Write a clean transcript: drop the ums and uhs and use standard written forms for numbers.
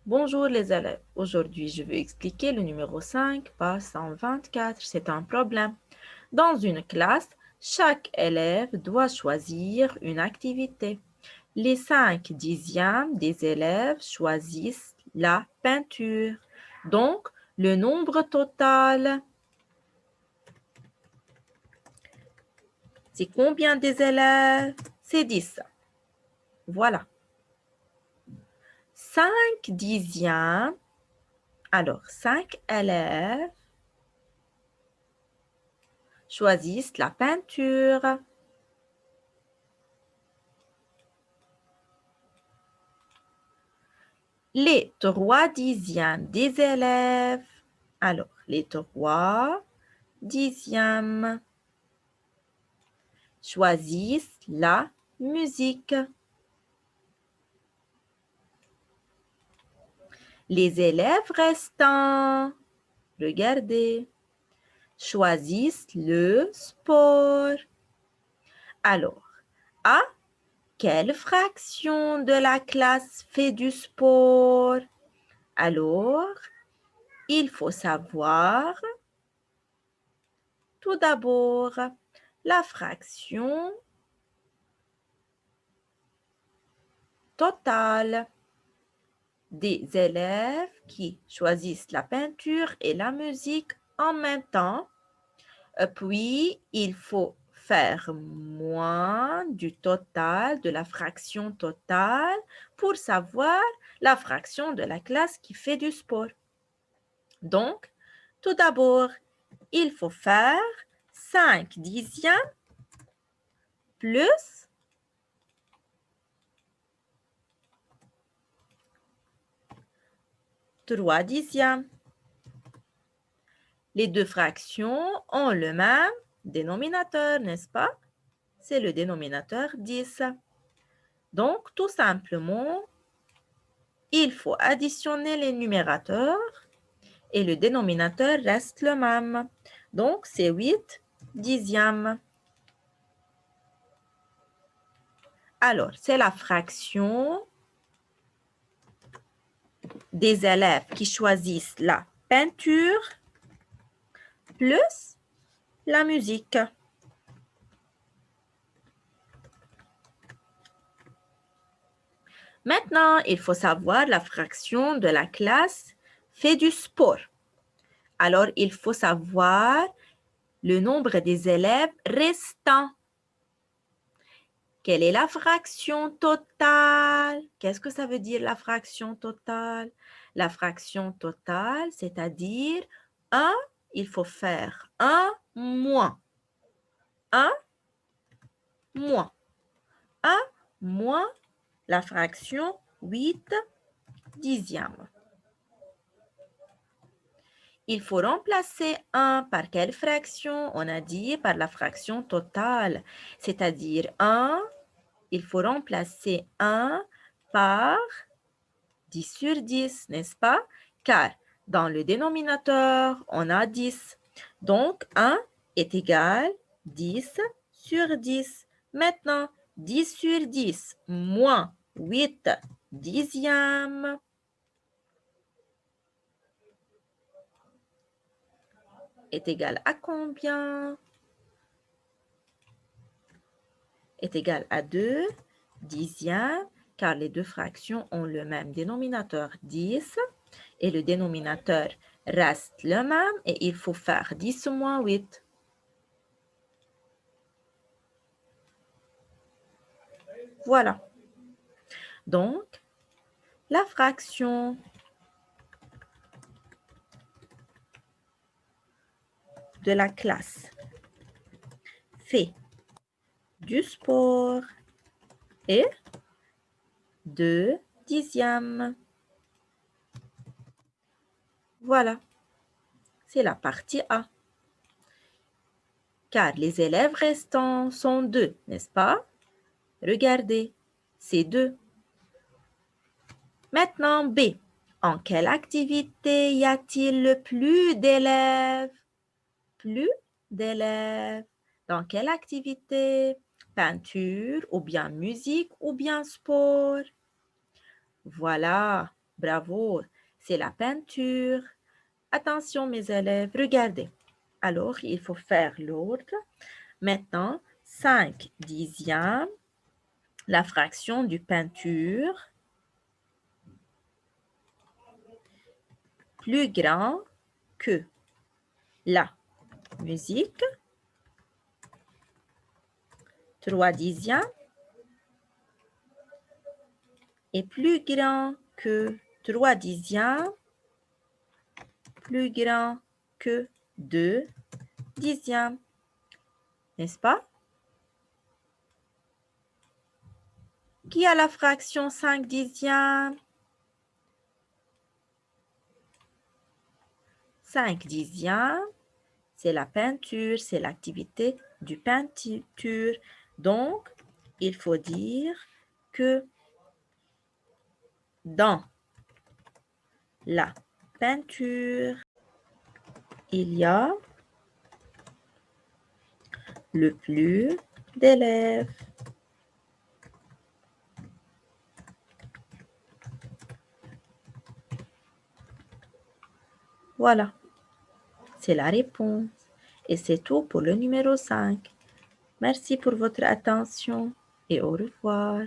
Bonjour les élèves. Aujourd'hui, je vais expliquer le numéro 5, page 124. C'est un problème. Dans une classe, chaque élève doit choisir une activité. Les 5/10 des élèves choisissent la peinture. Donc, le nombre total, c'est combien des élèves? C'est 10. Voilà. 5/10. Alors, 5 élèves choisissent la peinture. Les 3/10 des élèves. Alors, les 3/10 choisissent la musique. Les élèves restants, regardez, choisissent le sport. Alors, à quelle fraction de la classe fait du sport? Alors, il faut savoir tout d'abord la fraction totale des élèves qui choisissent la peinture et la musique en même temps. Puis, il faut faire moins du total, de la fraction totale, pour savoir la fraction de la classe qui fait du sport. Donc, tout d'abord, il faut faire 5/10 plus 3/10. Les deux fractions ont le même dénominateur, n'est-ce pas? C'est le dénominateur 10. Donc, tout simplement, il faut additionner les numérateurs et le dénominateur reste le même. Donc, c'est 8/10. Alors, c'est la fraction des élèves qui choisissent la peinture plus la musique. Maintenant, il faut savoir la fraction de la classe fait du sport. Alors, il faut savoir le nombre des élèves restants. Quelle est la fraction totale? Qu'est-ce que ça veut dire la fraction totale? La fraction totale, c'est-à-dire 1, il faut faire 1 moins. 1 moins. 1 moins la fraction 8/10. Il faut remplacer 1 par quelle fraction? On a dit par la fraction totale, c'est-à-dire 1, il faut remplacer 1 par 10/10, n'est-ce pas? Car dans le dénominateur, on a 10. Donc, 1 est égal 10/10. Maintenant, 10/10 moins 8/10 est égal à combien? Est égal à 2/10, car les deux fractions ont le même dénominateur 10 et le dénominateur reste le même et il faut faire 10 moins 8. Voilà. Donc, la fraction de la classe fait du sport est 2/10. Voilà, c'est la partie A. Car les élèves restants sont 2, n'est-ce pas? Regardez, c'est 2. Maintenant, B. En quelle activité y a-t-il le plus d'élèves? Plus d'élèves. Dans quelle activité? Peinture ou bien musique ou bien sport? Voilà. Bravo, c'est la peinture. Attention mes élèves, regardez. Alors, il faut faire l'ordre. Maintenant, 5 dixièmes, la fraction du peinture, plus grand que la musique. 3 dixièmes est plus grand que 3 dixièmes, plus grand que 2 dixièmes. N'est-ce pas? Qui a la fraction 5 dixièmes? 5 dixièmes, c'est la peinture, c'est l'activité du peinture. Donc, il faut dire que dans la peinture, il y a le plus d'élèves. Voilà, c'est la réponse. Et c'est tout pour le numéro 5. Merci pour votre attention et au revoir.